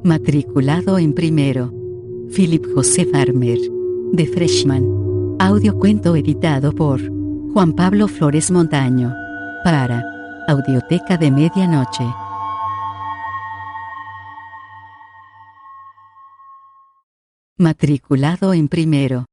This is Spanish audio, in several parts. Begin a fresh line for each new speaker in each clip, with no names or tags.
Matriculado en primero. Philip José Farmer. The Freshman. Audiocuento editado por Juan Pablo Flores Montaño. Para Audioteca de Medianoche. Matriculado en primero.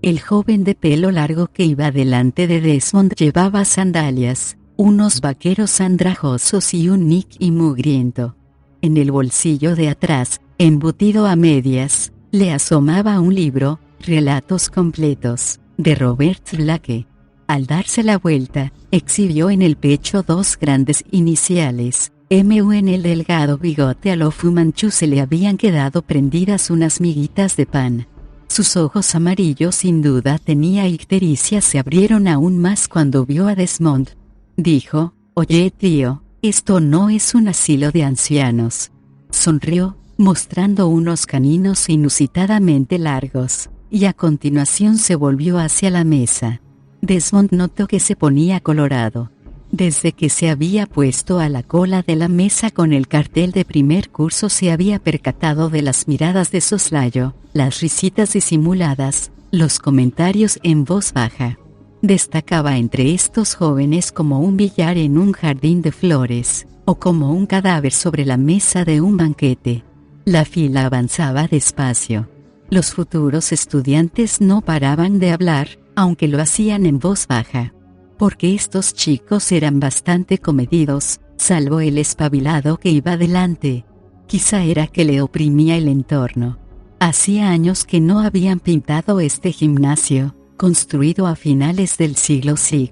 El joven de pelo largo que iba delante de Desmond llevaba sandalias, unos vaqueros andrajosos y un niqui mugriento. En el bolsillo de atrás, embutido a medias, le asomaba un libro, Relatos completos, de Robert Blake. Al darse la vuelta, exhibió en el pecho dos grandes iniciales, M.U. En el delgado bigote a lo Fu Manchu se le habían quedado prendidas unas miguitas de pan. Sus ojos amarillos sin duda tenía ictericia se abrieron aún más cuando vio a Desmond. Dijo: «Oye tío, esto no es un asilo de ancianos». Sonrió, mostrando unos caninos inusitadamente largos, y a continuación se volvió hacia la mesa. Desmond notó que se ponía colorado. Desde que se había puesto a la cola de la mesa con el cartel de primer curso se había percatado de las miradas de soslayo, las risitas disimuladas, los comentarios en voz baja. Destacaba entre estos jóvenes como un billar en un jardín de flores, o como un cadáver sobre la mesa de un banquete. La fila avanzaba despacio. Los futuros estudiantes no paraban de hablar, aunque lo hacían en voz baja. Porque estos chicos eran bastante comedidos, salvo el espabilado que iba delante. Quizá era que le oprimía el entorno. Hacía años que no habían pintado este gimnasio, construido a finales del siglo VI.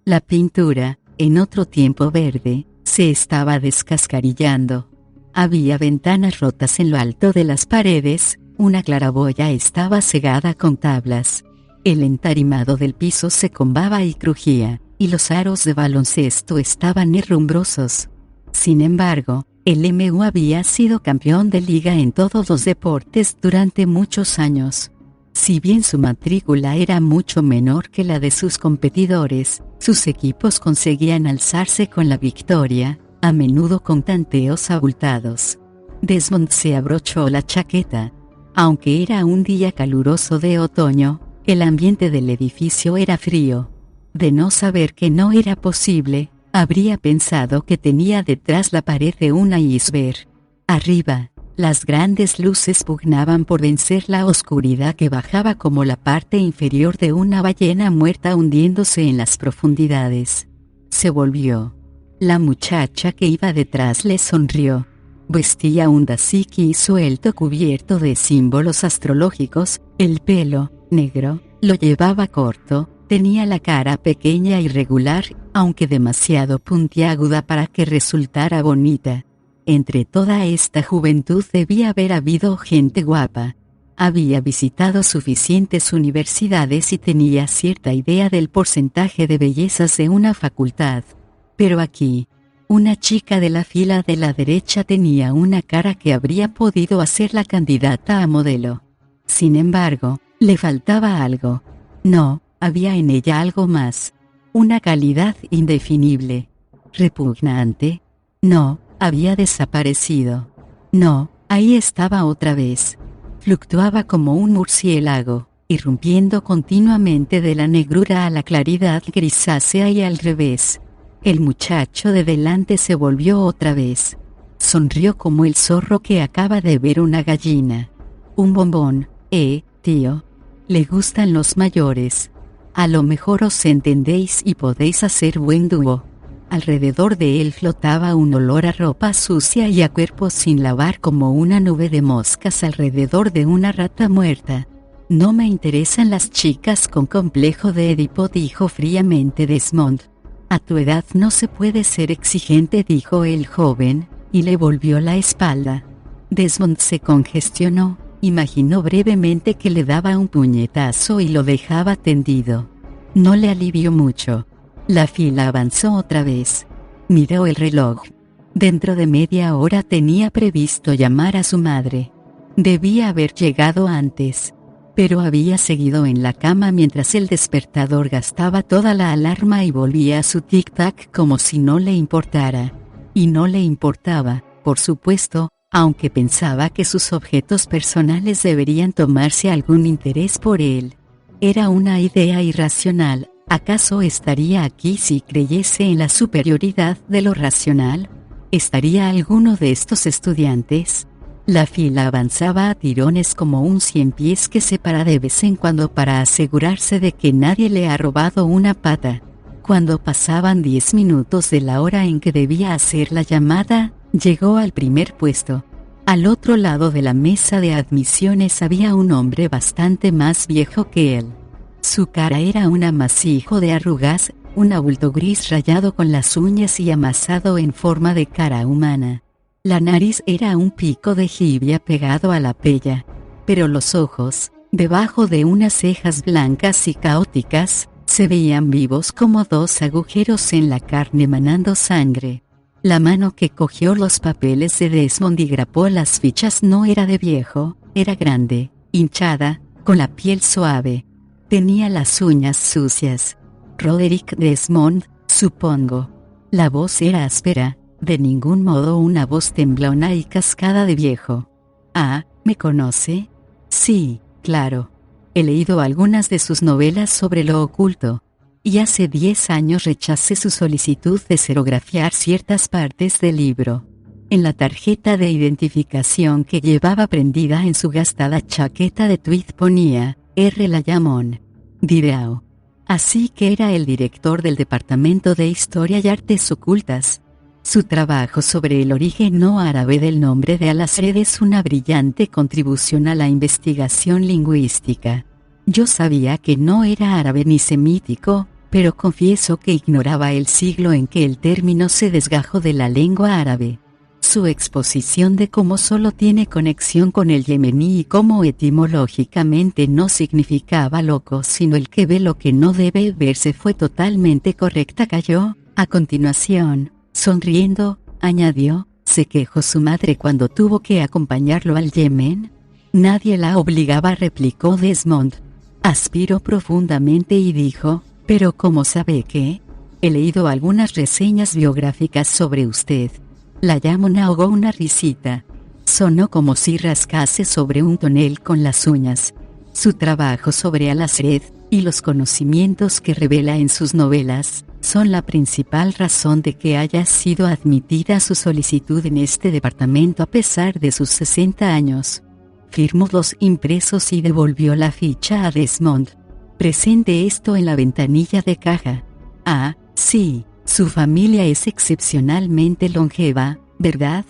La pintura, en otro tiempo verde, se estaba descascarillando. Había ventanas rotas en lo alto de las paredes, una claraboya estaba cegada con tablas. El entarimado del piso se combaba y crujía, y los aros de baloncesto estaban herrumbrosos. Sin embargo, el M.U. había sido campeón de liga en todos los deportes durante muchos años. Si bien su matrícula era mucho menor que la de sus competidores, sus equipos conseguían alzarse con la victoria, a menudo con tanteos abultados. Desmond se abrochó la chaqueta. Aunque era un día caluroso de otoño, el ambiente del edificio era frío. De no saber que no era posible, habría pensado que tenía detrás la pared de un iceberg. Arriba, las grandes luces pugnaban por vencer la oscuridad que bajaba como la parte inferior de una ballena muerta hundiéndose en las profundidades. Se volvió. La muchacha que iba detrás le sonrió. Vestía un daziki suelto cubierto de símbolos astrológicos, el pelo, negro, lo llevaba corto, tenía la cara pequeña y regular, aunque demasiado puntiaguda para que resultara bonita. Entre toda esta juventud debía haber habido gente guapa. Había visitado suficientes universidades y tenía cierta idea del porcentaje de bellezas de una facultad. Pero aquí, una chica de la fila de la derecha tenía una cara que habría podido hacerla candidata a modelo. Sin embargo, le faltaba algo. No, había en ella algo más. Una calidad indefinible. Repugnante. No, había desaparecido. No, ahí estaba otra vez. Fluctuaba como un murciélago, irrumpiendo continuamente de la negrura a la claridad grisácea y al revés. El muchacho de delante se volvió otra vez. Sonrió como el zorro que acaba de ver una gallina. Un bombón, tío. Le gustan los mayores. A lo mejor os entendéis y podéis hacer buen dúo. Alrededor de él flotaba un olor a ropa sucia y a cuerpo sin lavar como una nube de moscas alrededor de una rata muerta. No me interesan las chicas con complejo de Edipo, dijo fríamente Desmond. A tu edad no se puede ser exigente, dijo el joven, y le volvió la espalda. Desmond se congestionó, imaginó brevemente que le daba un puñetazo y lo dejaba tendido. No le alivió mucho. La fila avanzó otra vez. Miró el reloj. Dentro de media hora tenía previsto llamar a su madre. Debía haber llegado antes. Pero había seguido en la cama mientras el despertador gastaba toda la alarma y volvía a su tic-tac como si no le importara. Y no le importaba, por supuesto, aunque pensaba que sus objetos personales deberían tomarse algún interés por él. Era una idea irracional. ¿Acaso estaría aquí si creyese en la superioridad de lo racional? ¿Estaría alguno de estos estudiantes? La fila avanzaba a tirones como un ciempiés que se para de vez en cuando para asegurarse de que nadie le ha robado una pata. Cuando pasaban 10 minutos de la hora en que debía hacer la llamada, llegó al primer puesto. Al otro lado de la mesa de admisiones había un hombre bastante más viejo que él. Su cara era un amasijo de arrugas, un abulto gris rayado con las uñas y amasado en forma de cara humana. La nariz era un pico de jibia pegado a la pella, pero los ojos, debajo de unas cejas blancas y caóticas, se veían vivos como dos agujeros en la carne manando sangre. La mano que cogió los papeles de Desmond y grapó las fichas no era de viejo, era grande, hinchada, con la piel suave. Tenía las uñas sucias. Roderick Desmond, supongo. La voz era áspera, de ningún modo una voz temblona y cascada de viejo. Ah, ¿me conoce? Sí, claro. He leído algunas de sus novelas sobre lo oculto. Y hace 10 años rechacé su solicitud de xerografiar ciertas partes del libro. En la tarjeta de identificación que llevaba prendida en su gastada chaqueta de tweed ponía, R. Layamón, Direao. Así que era el director del Departamento de Historia y Artes Ocultas. Su trabajo sobre el origen no árabe del nombre de Al-Asred es una brillante contribución a la investigación lingüística. Yo sabía que no era árabe ni semítico, pero confieso que ignoraba el siglo en que el término se desgajó de la lengua árabe. Su exposición de cómo solo tiene conexión con el yemení y cómo etimológicamente no significaba loco sino el que ve lo que no debe verse fue totalmente correcta. Cayó, a continuación, sonriendo, añadió, ¿se quejó su madre cuando tuvo que acompañarlo al Yemen? Nadie la obligaba, replicó Desmond. Aspiró profundamente y dijo, ¿pero cómo sabe que? He leído algunas reseñas biográficas sobre usted. Layamón ahogó una risita. Sonó como si rascase sobre un tonel con las uñas. Su trabajo sobre Al-Asred, y los conocimientos que revela en sus novelas, son la principal razón de que haya sido admitida su solicitud en este departamento a pesar de sus 60 años. Firmó los impresos y devolvió la ficha a Desmond. Presente esto en la ventanilla de caja. Ah, sí. Su familia es excepcionalmente longeva, ¿verdad?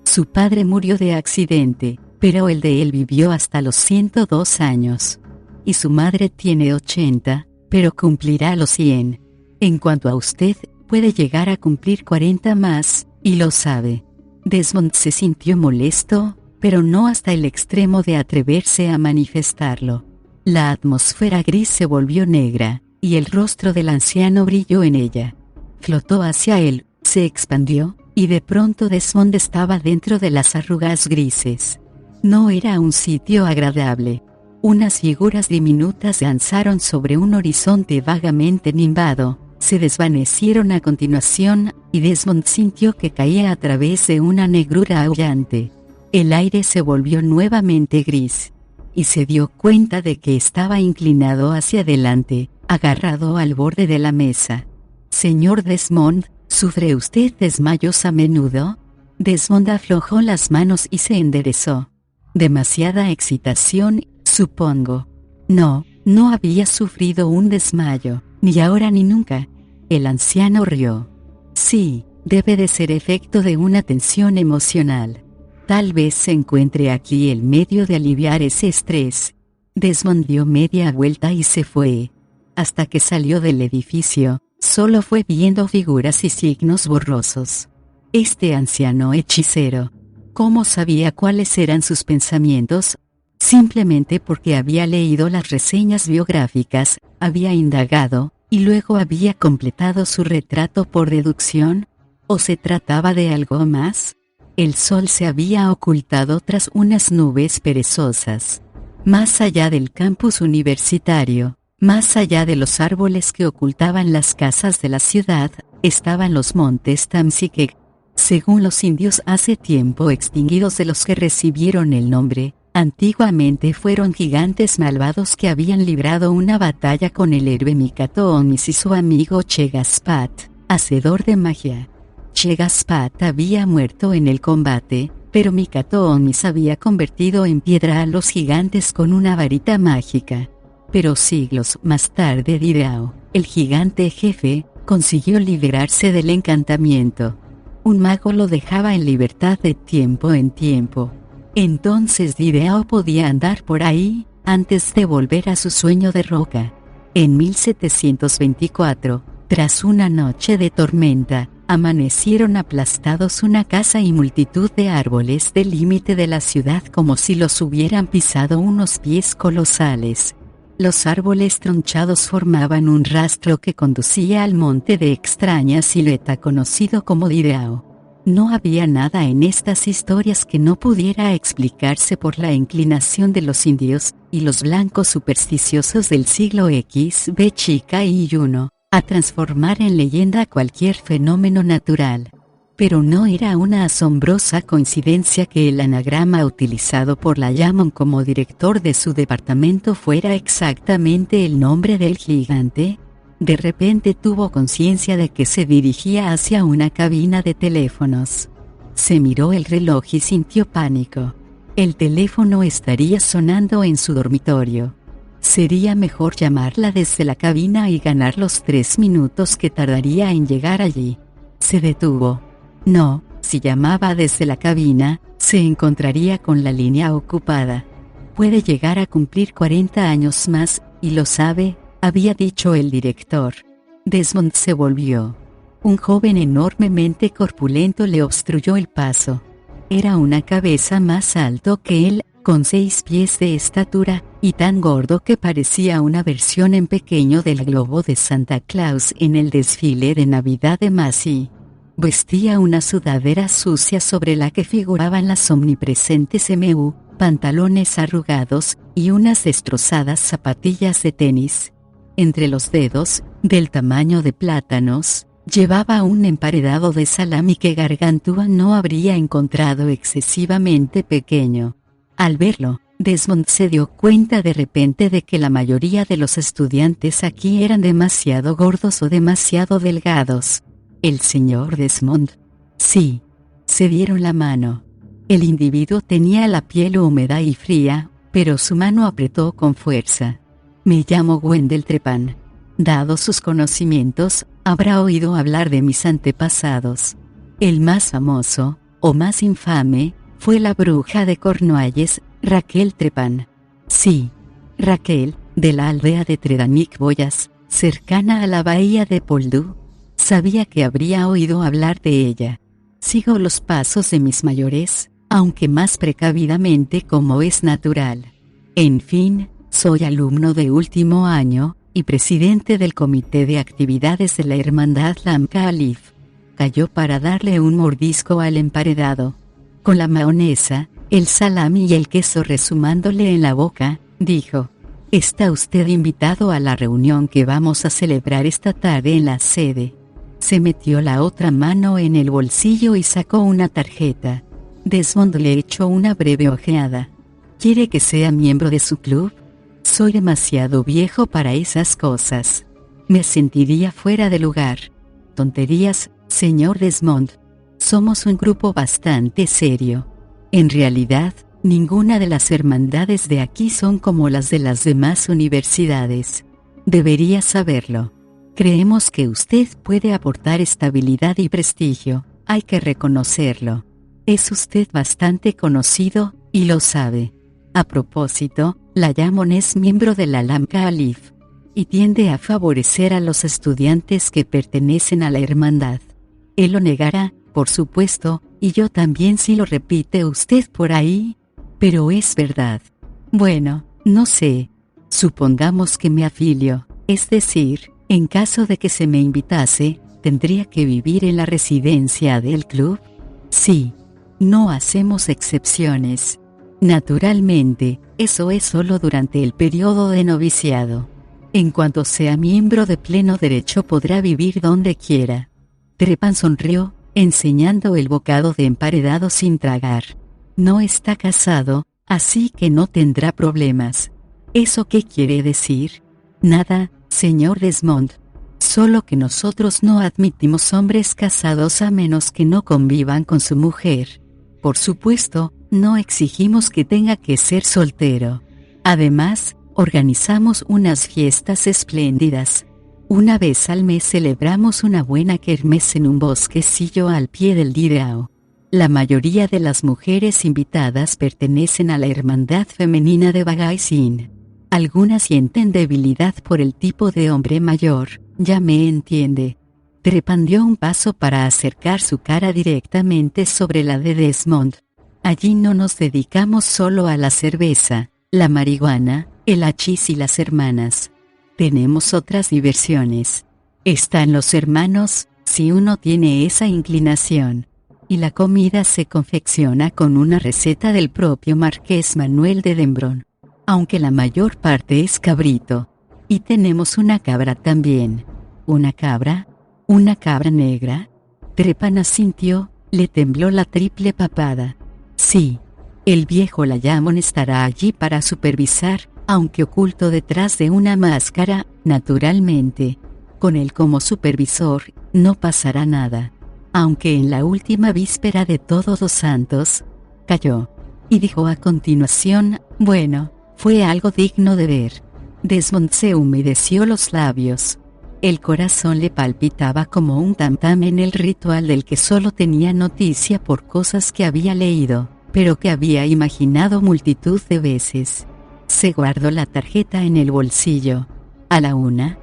Su padre murió de accidente, pero el de él vivió hasta los 102 años. Y su madre tiene 80, pero cumplirá los 100. En cuanto a usted, puede llegar a cumplir 40 más, y lo sabe. Desmond se sintió molesto, pero no hasta el extremo de atreverse a manifestarlo. La atmósfera gris se volvió negra, y el rostro del anciano brilló en ella. Flotó hacia él, se expandió, y de pronto Desmond estaba dentro de las arrugas grises. No era un sitio agradable. Unas figuras diminutas danzaron sobre un horizonte vagamente nimbado, se desvanecieron a continuación, y Desmond sintió que caía a través de una negrura aullante. El aire se volvió nuevamente gris, y se dio cuenta de que estaba inclinado hacia adelante, agarrado al borde de la mesa. Señor Desmond, ¿sufre usted desmayos a menudo? Desmond aflojó las manos y se enderezó. Demasiada excitación, supongo. No, no había sufrido un desmayo, ni ahora ni nunca. El anciano rió. Sí, debe de ser efecto de una tensión emocional. Tal vez se encuentre aquí el medio de aliviar ese estrés. Desmond dio media vuelta y se fue. Hasta que salió del edificio, solo fue viendo figuras y signos borrosos. Este anciano hechicero, ¿cómo sabía cuáles eran sus pensamientos? Simplemente porque había leído las reseñas biográficas, había indagado, y luego había completado su retrato por deducción. ¿O se trataba de algo más? El sol se había ocultado tras unas nubes perezosas. Más allá del campus universitario, más allá de los árboles que ocultaban las casas de la ciudad, estaban los montes Tamsikek. Según los indios hace tiempo extinguidos de los que recibieron el nombre, antiguamente fueron gigantes malvados que habían librado una batalla con el héroe Mikatonis y su amigo Chegaspat, hacedor de magia. Chegaspat había muerto en el combate, pero Mikatonis había convertido en piedra a los gigantes con una varita mágica. Pero siglos más tarde Direao, el gigante jefe, consiguió liberarse del encantamiento. Un mago lo dejaba en libertad de tiempo en tiempo. Entonces Direao podía andar por ahí, antes de volver a su sueño de roca. En 1724, tras una noche de tormenta, amanecieron aplastados una casa y multitud de árboles del límite de la ciudad como si los hubieran pisado unos pies colosales. Los árboles tronchados formaban un rastro que conducía al monte de extraña silueta conocido como Direao. No había nada en estas historias que no pudiera explicarse por la inclinación de los indios y los blancos supersticiosos del siglo XV chica y I a transformar en leyenda cualquier fenómeno natural. Pero no era una asombrosa coincidencia que el anagrama utilizado por Layamón como director de su departamento fuera exactamente el nombre del gigante. De repente tuvo conciencia de que se dirigía hacia una cabina de teléfonos. Se miró el reloj y sintió pánico. El teléfono estaría sonando en su dormitorio. Sería mejor llamarla desde la cabina y ganar los 3 minutos que tardaría en llegar allí. Se detuvo. No, si llamaba desde la cabina, se encontraría con la línea ocupada. Puede llegar a cumplir 40 años más, y lo sabe, había dicho el director. Desmond se volvió. Un joven enormemente corpulento le obstruyó el paso. Era una cabeza más alto que él, con 6 pies de estatura, y tan gordo que parecía una versión en pequeño del globo de Santa Claus en el desfile de Navidad de Massey. Vestía una sudadera sucia sobre la que figuraban las omnipresentes pantalones arrugados, y unas destrozadas zapatillas de tenis. Entre los dedos, del tamaño de plátanos, llevaba un emparedado de salami que Gargantúa no habría encontrado excesivamente pequeño. Al verlo, Desmond se dio cuenta de repente de que la mayoría de los estudiantes aquí eran demasiado gordos o demasiado delgados. El señor Desmond. Sí. Se dieron la mano. El individuo tenía la piel húmeda y fría, pero su mano apretó con fuerza. Me llamo Wendell Trepan. Dado sus conocimientos, habrá oído hablar de mis antepasados. El más famoso, o más infame, fue la bruja de Cornualles, Raquel Trepan. Sí. Raquel, de la aldea de Tredanic Boyas, cercana a la bahía de Poldhu. Sabía que habría oído hablar de ella. Sigo los pasos de mis mayores, aunque más precavidamente como es natural. En fin, soy alumno de último año, y presidente del comité de actividades de la hermandad Lamka Alif. Cayó para darle un mordisco al emparedado. Con la mahonesa, el salami y el queso resumándole en la boca, dijo: «Está usted invitado a la reunión que vamos a celebrar esta tarde en la sede». Se metió la otra mano en el bolsillo y sacó una tarjeta. Desmond le echó una breve ojeada. ¿Quiere que sea miembro de su club? Soy demasiado viejo para esas cosas. Me sentiría fuera de lugar. Tonterías, señor Desmond. Somos un grupo bastante serio. En realidad, ninguna de las hermandades de aquí son como las de las demás universidades. Debería saberlo. Creemos que usted puede aportar estabilidad y prestigio, hay que reconocerlo. Es usted bastante conocido, y lo sabe. A propósito, Layamón es miembro de la Lamka Alif, y tiende a favorecer a los estudiantes que pertenecen a la hermandad. Él lo negará, por supuesto, y yo también si lo repite usted por ahí. Pero es verdad. Bueno, no sé. Supongamos que me afilio, es decir, en caso de que se me invitase, ¿tendría que vivir en la residencia del club? Sí. No hacemos excepciones. Naturalmente, eso es solo durante el periodo de noviciado. En cuanto sea miembro de pleno derecho podrá vivir donde quiera. Trepan sonrió, enseñando el bocado de emparedado sin tragar. No está casado, así que no tendrá problemas. ¿Eso qué quiere decir? Nada, señor Desmond. Solo que nosotros no admitimos hombres casados a menos que no convivan con su mujer. Por supuesto, no exigimos que tenga que ser soltero. Además, organizamos unas fiestas espléndidas. Una vez al mes celebramos una buena kermés en un bosquecillo al pie del Dirao. La mayoría de las mujeres invitadas pertenecen a la hermandad femenina de Bagaisin. Algunas sienten debilidad por el tipo de hombre mayor, ya me entiende. Trepan dio un paso para acercar su cara directamente sobre la de Desmond. Allí no nos dedicamos solo a la cerveza, la marihuana, el hachís y las hermanas. Tenemos otras diversiones. Están los hermanos, si uno tiene esa inclinación. Y la comida se confecciona con una receta del propio Marqués Manuel de Denbron. Aunque la mayor parte es cabrito. Y tenemos una cabra también. ¿Una cabra? ¿Una cabra negra? Trepan asintió, le tembló la triple papada. Sí. El viejo Layamón estará allí para supervisar, aunque oculto detrás de una máscara, naturalmente. Con él como supervisor, no pasará nada. Aunque en la última víspera de Todos los Santos, cayó. Y dijo a continuación, bueno, fue algo digno de ver. Desmond se humedeció los labios. El corazón le palpitaba como un tam-tam en el ritual del que solo tenía noticia por cosas que había leído, pero que había imaginado multitud de veces. Se guardó la tarjeta en el bolsillo. ¿A la 1?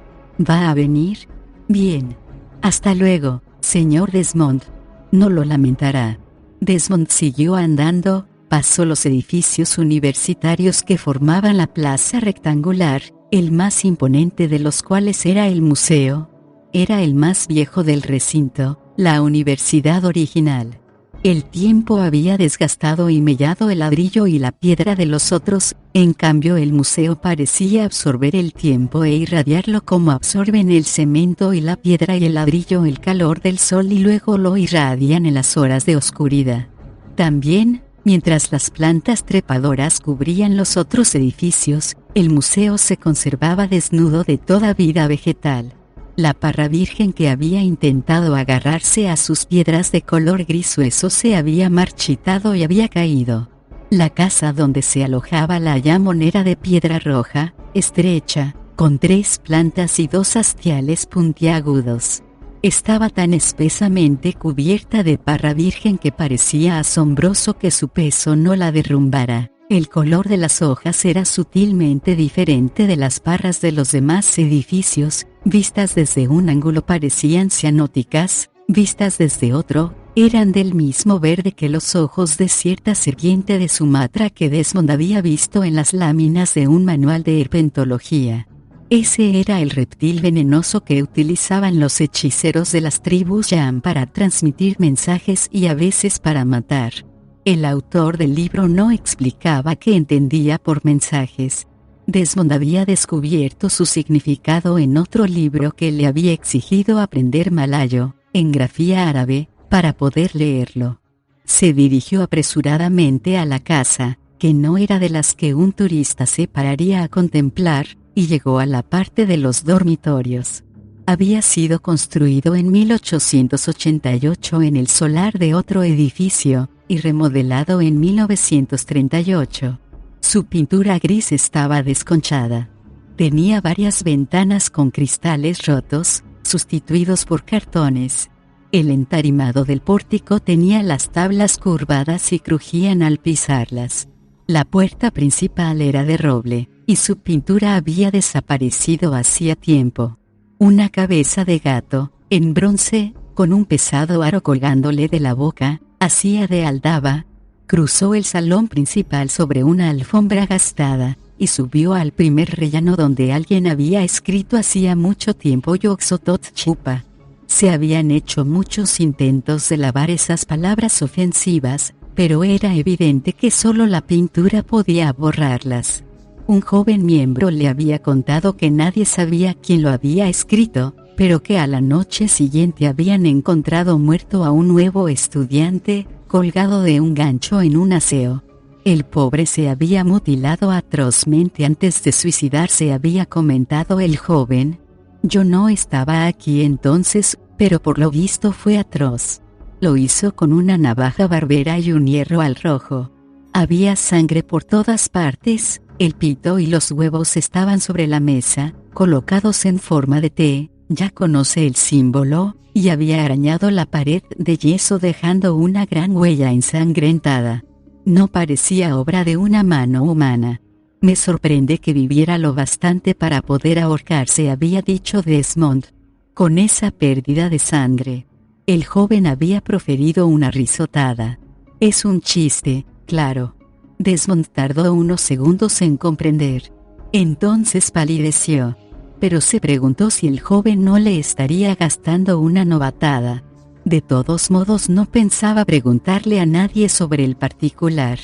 ¿Va a venir? Bien. Hasta luego, señor Desmond. No lo lamentará. Desmond siguió andando, pasó los edificios universitarios que formaban la plaza rectangular, el más imponente de los cuales era el museo. Era el más viejo del recinto, la universidad original. El tiempo había desgastado y mellado el ladrillo y la piedra de los otros, en cambio el museo parecía absorber el tiempo e irradiarlo como absorben el cemento y la piedra y el ladrillo el calor del sol y luego lo irradian en las horas de oscuridad. También, mientras las plantas trepadoras cubrían los otros edificios, el museo se conservaba desnudo de toda vida vegetal. La parra virgen que había intentado agarrarse a sus piedras de color gris hueso se había marchitado y había caído. La casa donde se alojaba Layamón era de piedra roja, estrecha, con 3 plantas y 2 hastiales puntiagudos. Estaba tan espesamente cubierta de parra virgen que parecía asombroso que su peso no la derrumbara. El color de las hojas era sutilmente diferente de las parras de los demás edificios, vistas desde un ángulo parecían cianóticas, vistas desde otro, eran del mismo verde que los ojos de cierta serpiente de Sumatra que Desmond había visto en las láminas de un manual de herpetología. Ese era el reptil venenoso que utilizaban los hechiceros de las tribus Yam para transmitir mensajes y a veces para matar. El autor del libro no explicaba qué entendía por mensajes. Desmond había descubierto su significado en otro libro que le había exigido aprender malayo, en grafía árabe, para poder leerlo. Se dirigió apresuradamente a la casa, que no era de las que un turista se pararía a contemplar, y llegó a la parte de los dormitorios. Había sido construido en 1888 en el solar de otro edificio, y remodelado en 1938. Su pintura gris estaba desconchada. Tenía varias ventanas con cristales rotos, sustituidos por cartones. El entarimado del pórtico tenía las tablas curvadas y crujían al pisarlas. La puerta principal era de roble, y su pintura había desaparecido hacía tiempo. Una cabeza de gato, en bronce, con un pesado aro colgándole de la boca, hacía de aldaba, cruzó el salón principal sobre una alfombra gastada, y subió al primer rellano donde alguien había escrito hacía mucho tiempo Yoxotot Chupa. Se habían hecho muchos intentos de lavar esas palabras ofensivas, pero era evidente que solo la pintura podía borrarlas. Un joven miembro le había contado que nadie sabía quién lo había escrito, pero que a la noche siguiente habían encontrado muerto a un nuevo estudiante, colgado de un gancho en un aseo. El pobre se había mutilado atrozmente antes de suicidarse, había comentado el joven. Yo no estaba aquí entonces, pero por lo visto fue atroz. Lo hizo con una navaja barbera y un hierro al rojo. Había sangre por todas partes, el pito y los huevos estaban sobre la mesa, colocados en forma de T, ya conoce el símbolo, y había arañado la pared de yeso dejando una gran huella ensangrentada. No parecía obra de una mano humana. Me sorprende que viviera lo bastante para poder ahorcarse, había dicho Desmond. Con esa pérdida de sangre. El joven había proferido una risotada. Es un chiste, claro. Desmond tardó unos segundos en comprender. Entonces palideció. Pero se preguntó si el joven no le estaría gastando una novatada. De todos modos no pensaba preguntarle a nadie sobre el particular.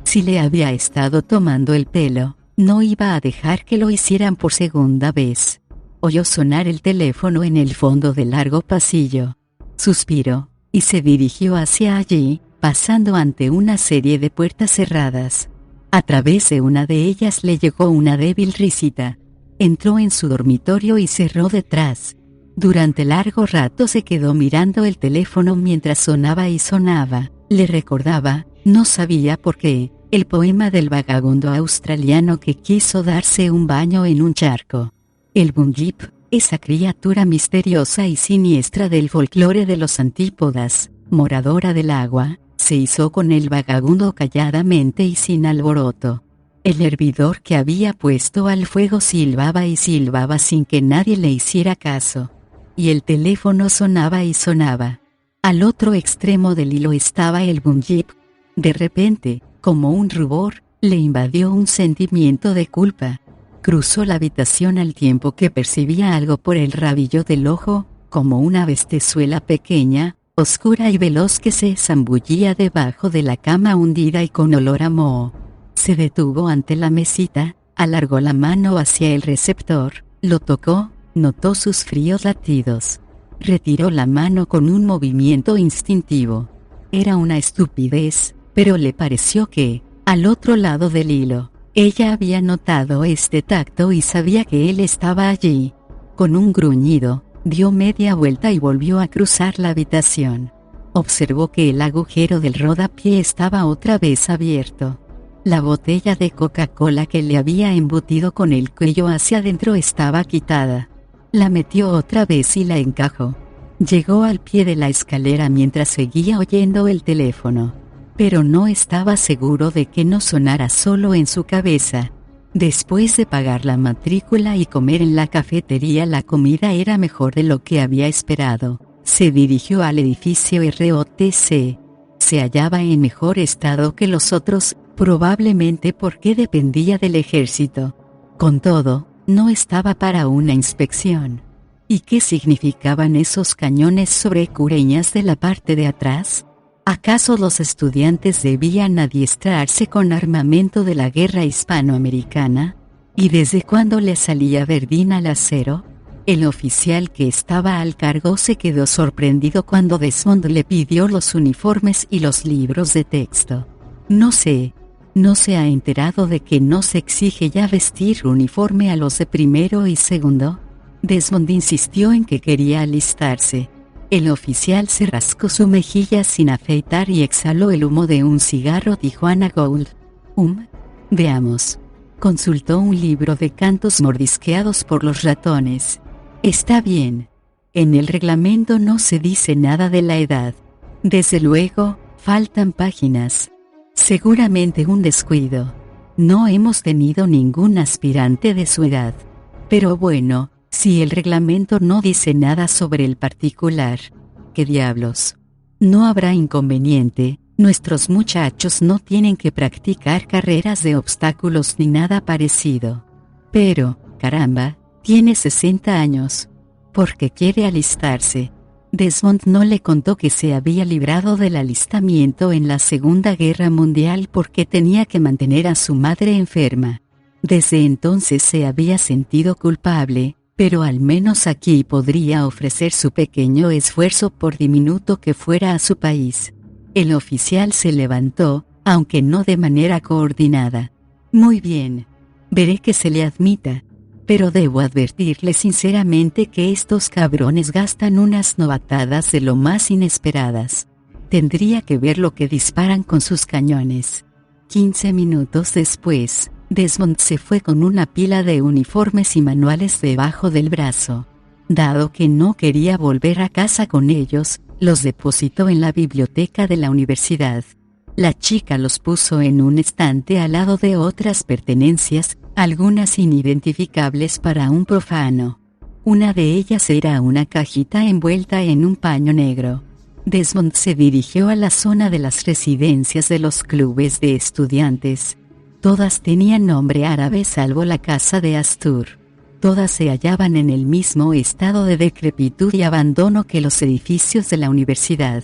Si le había estado tomando el pelo, no iba a dejar que lo hicieran por segunda vez. Oyó sonar el teléfono en el fondo del largo pasillo. Suspiró, y se dirigió hacia allí, pasando ante una serie de puertas cerradas. A través de una de ellas le llegó una débil risita. Entró en su dormitorio y cerró detrás. Durante largo rato se quedó mirando el teléfono mientras sonaba y sonaba. Le recordaba, no sabía por qué, el poema del vagabundo australiano que quiso darse un baño en un charco. El Bunjip, esa criatura misteriosa y siniestra del folclore de los antípodas, moradora del agua, se hizo con el vagabundo calladamente y sin alboroto. El hervidor que había puesto al fuego silbaba y silbaba sin que nadie le hiciera caso. Y el teléfono sonaba y sonaba. Al otro extremo del hilo estaba el Bunjip. De repente, como un rubor, le invadió un sentimiento de culpa. Cruzó la habitación al tiempo que percibía algo por el rabillo del ojo, como una bestezuela pequeña, oscura y veloz que se zambullía debajo de la cama hundida y con olor a moho. Se detuvo ante la mesita, alargó la mano hacia el receptor, lo tocó, notó sus fríos latidos. Retiró la mano con un movimiento instintivo. Era una estupidez, pero le pareció que, al otro lado del hilo, ella había notado este tacto y sabía que él estaba allí. Con un gruñido, dio media vuelta y volvió a cruzar la habitación. Observó que el agujero del rodapié estaba otra vez abierto. La botella de Coca-Cola que le había embutido con el cuello hacia adentro estaba quitada. La metió otra vez y la encajó. Llegó al pie de la escalera mientras seguía oyendo el teléfono. Pero no estaba seguro de que no sonara solo en su cabeza. Después de pagar la matrícula y comer en la cafetería, la comida era mejor de lo que había esperado. Se dirigió al edificio ROTC. Se hallaba en mejor estado que los otros, probablemente porque dependía del ejército. Con todo, no estaba para una inspección. ¿Y qué significaban esos cañones sobre cureñas de la parte de atrás? ¿Acaso los estudiantes debían adiestrarse con armamento de la guerra hispanoamericana? ¿Y desde cuándo le salía verdín al acero? El oficial que estaba al cargo se quedó sorprendido cuando Desmond le pidió los uniformes y los libros de texto. ¿No se ha enterado de que no se exige ya vestir uniforme a los de primero y segundo? Desmond insistió en que quería alistarse. El oficial se rascó su mejilla sin afeitar y exhaló el humo de un cigarro Tijuana Gold. Veamos. Consultó un libro de cantos mordisqueados por los ratones. Está bien. En el reglamento no se dice nada de la edad. Desde luego, faltan páginas. Seguramente un descuido. No hemos tenido ningún aspirante de su edad. Pero bueno, si el reglamento no dice nada sobre el particular, ¿qué diablos? No habrá inconveniente, nuestros muchachos no tienen que practicar carreras de obstáculos ni nada parecido. Pero, caramba, tiene 60 años. ¿Por qué quiere alistarse? Desmond no le contó que se había librado del alistamiento en la Segunda Guerra Mundial porque tenía que mantener a su madre enferma. Desde entonces se había sentido culpable, Pero al menos aquí podría ofrecer su pequeño esfuerzo por diminuto que fuera a su país. El oficial se levantó, aunque no de manera coordinada. Muy bien. Veré que se le admita. Pero debo advertirle sinceramente que estos cabrones gastan unas novatadas de lo más inesperadas. Tendría que ver lo que disparan con sus cañones. 15 minutos después, Desmond se fue con una pila de uniformes y manuales debajo del brazo. Dado que no quería volver a casa con ellos, los depositó en la biblioteca de la universidad. La chica los puso en un estante al lado de otras pertenencias, algunas inidentificables para un profano. Una de ellas era una cajita envuelta en un paño negro. Desmond se dirigió a la zona de las residencias de los clubes de estudiantes. Todas tenían nombre árabe salvo la casa de Astur. Todas se hallaban en el mismo estado de decrepitud y abandono que los edificios de la universidad.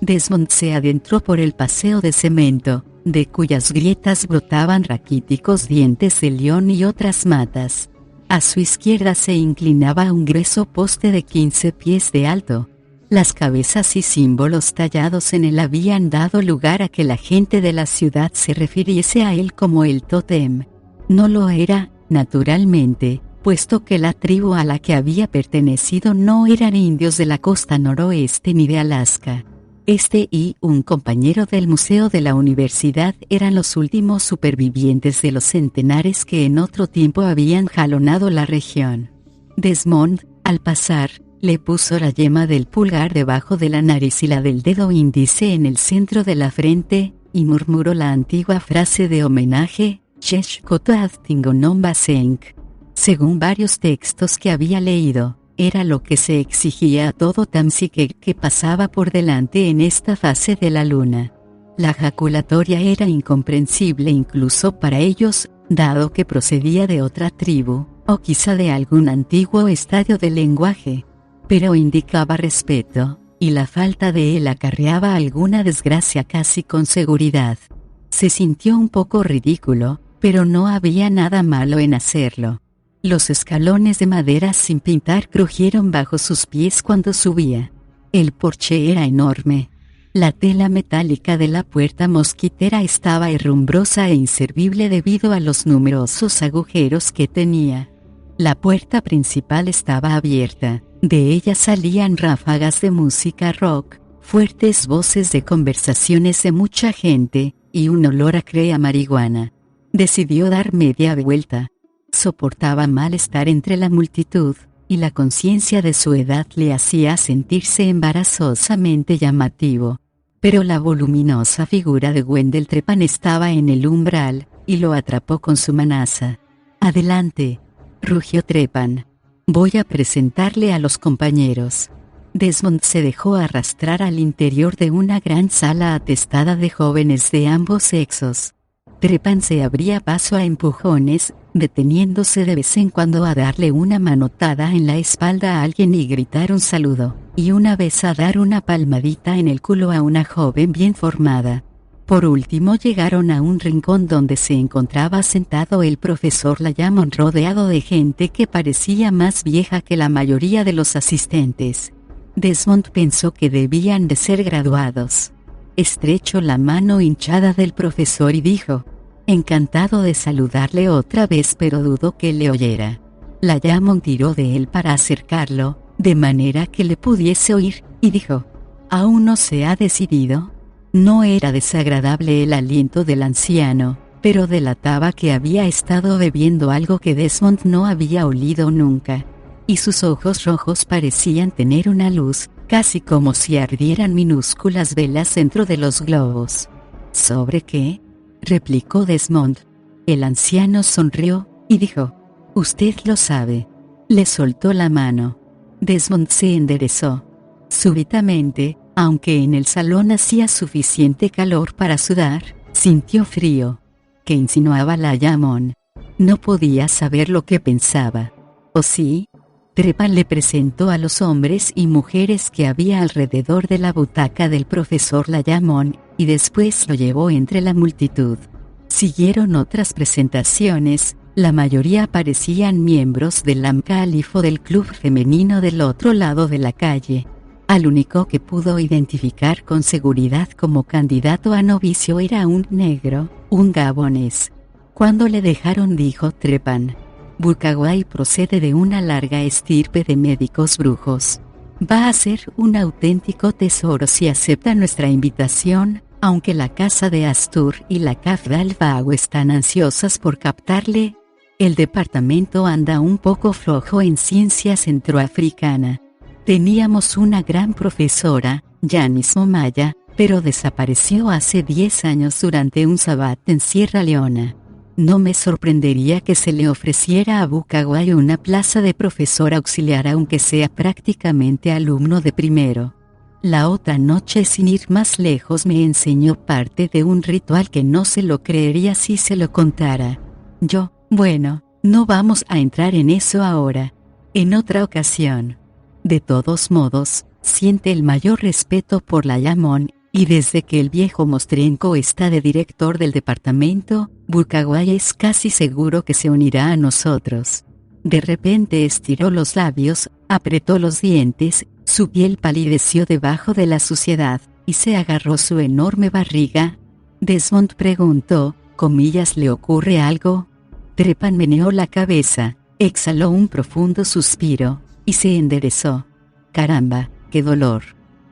Desmond se adentró por el paseo de cemento, de cuyas grietas brotaban raquíticos dientes de león y otras matas. A su izquierda se inclinaba un grueso poste de 15 pies de alto. Las cabezas y símbolos tallados en él habían dado lugar a que la gente de la ciudad se refiriese a él como el tótem. No lo era, naturalmente, puesto que la tribu a la que había pertenecido no eran indios de la costa noroeste ni de Alaska. Este y un compañero del museo de la universidad eran los últimos supervivientes de los centenares que en otro tiempo habían jalonado la región. Desmond, al pasar, le puso la yema del pulgar debajo de la nariz y la del dedo índice en el centro de la frente, y murmuró la antigua frase de homenaje, Cheshkotad Tingonomba Senk. Según varios textos que había leído, era lo que se exigía a todo Tamsique que pasaba por delante en esta fase de la luna. La jaculatoria era incomprensible incluso para ellos, dado que procedía de otra tribu, o quizá de algún antiguo estadio del lenguaje. Pero indicaba respeto, y la falta de él acarreaba alguna desgracia casi con seguridad. Se sintió un poco ridículo, pero no había nada malo en hacerlo. Los escalones de madera sin pintar crujieron bajo sus pies cuando subía. El porche era enorme. La tela metálica de la puerta mosquitera estaba herrumbrosa e inservible debido a los numerosos agujeros que tenía. La puerta principal estaba abierta. De ella salían ráfagas de música rock, fuertes voces de conversaciones de mucha gente, y un olor acre a marihuana. Decidió dar media vuelta. Soportaba mal estar entre la multitud, y la conciencia de su edad le hacía sentirse embarazosamente llamativo. Pero la voluminosa figura de Wendell Trepan estaba en el umbral, y lo atrapó con su manaza. «Adelante», rugió Trepan. «Voy a presentarle a los compañeros». Desmond se dejó arrastrar al interior de una gran sala atestada de jóvenes de ambos sexos. Trepan se abría paso a empujones, deteniéndose de vez en cuando a darle una manotada en la espalda a alguien y gritar un saludo, y una vez a dar una palmadita en el culo a una joven bien formada. Por último llegaron a un rincón donde se encontraba sentado el profesor Layamon rodeado de gente que parecía más vieja que la mayoría de los asistentes. Desmond pensó que debían de ser graduados. Estrechó la mano hinchada del profesor y dijo: «Encantado de saludarle otra vez, pero dudo que le oyera». Layamon tiró de él para acercarlo, de manera que le pudiese oír, y dijo: «¿Aún no se ha decidido?». No era desagradable el aliento del anciano, pero delataba que había estado bebiendo algo que Desmond no había olido nunca. Y sus ojos rojos parecían tener una luz, casi como si ardieran minúsculas velas dentro de los globos. «¿Sobre qué?», replicó Desmond. El anciano sonrió, y dijo: «Usted lo sabe». Le soltó la mano. Desmond se enderezó. Súbitamente, aunque en el salón hacía suficiente calor para sudar, sintió frío. ¿Qué insinuaba Layamon? No podía saber lo que pensaba. ¿O sí? Trepan le presentó a los hombres y mujeres que había alrededor de la butaca del profesor Layamon, y después lo llevó entre la multitud. Siguieron otras presentaciones, La mayoría parecían miembros del Lamcalif o del club femenino del otro lado de la calle. Al único que pudo identificar con seguridad como candidato a novicio era un negro, un gabonés. Cuando le dejaron, dijo Trepan: Bucaguay procede de una larga estirpe de médicos brujos. Va a ser un auténtico tesoro si acepta nuestra invitación, aunque la casa de Astur y la CAF de Albago están ansiosas por captarle. El departamento anda un poco flojo en ciencia centroafricana. Teníamos una gran profesora, Yanis Momaya, pero desapareció hace 10 años durante un sabbat en Sierra Leona. No me sorprendería que se le ofreciera a Bucaguay una plaza de profesor auxiliar aunque sea prácticamente alumno de primero. La otra noche, sin ir más lejos, me enseñó parte de un ritual que no se lo creería si se lo contara. Bueno, no vamos a entrar en eso ahora. En otra ocasión. De todos modos, siente el mayor respeto por la Yamón, y desde que el viejo Mostrenko está de director del departamento, Bucaguay es casi seguro que se unirá a nosotros. De repente estiró los labios, apretó los dientes, su piel palideció debajo de la suciedad, y se agarró su enorme barriga. Desmond preguntó, ¿le ocurre algo? Trepan meneó la cabeza, exhaló un profundo suspiro, y se enderezó. Caramba, qué dolor.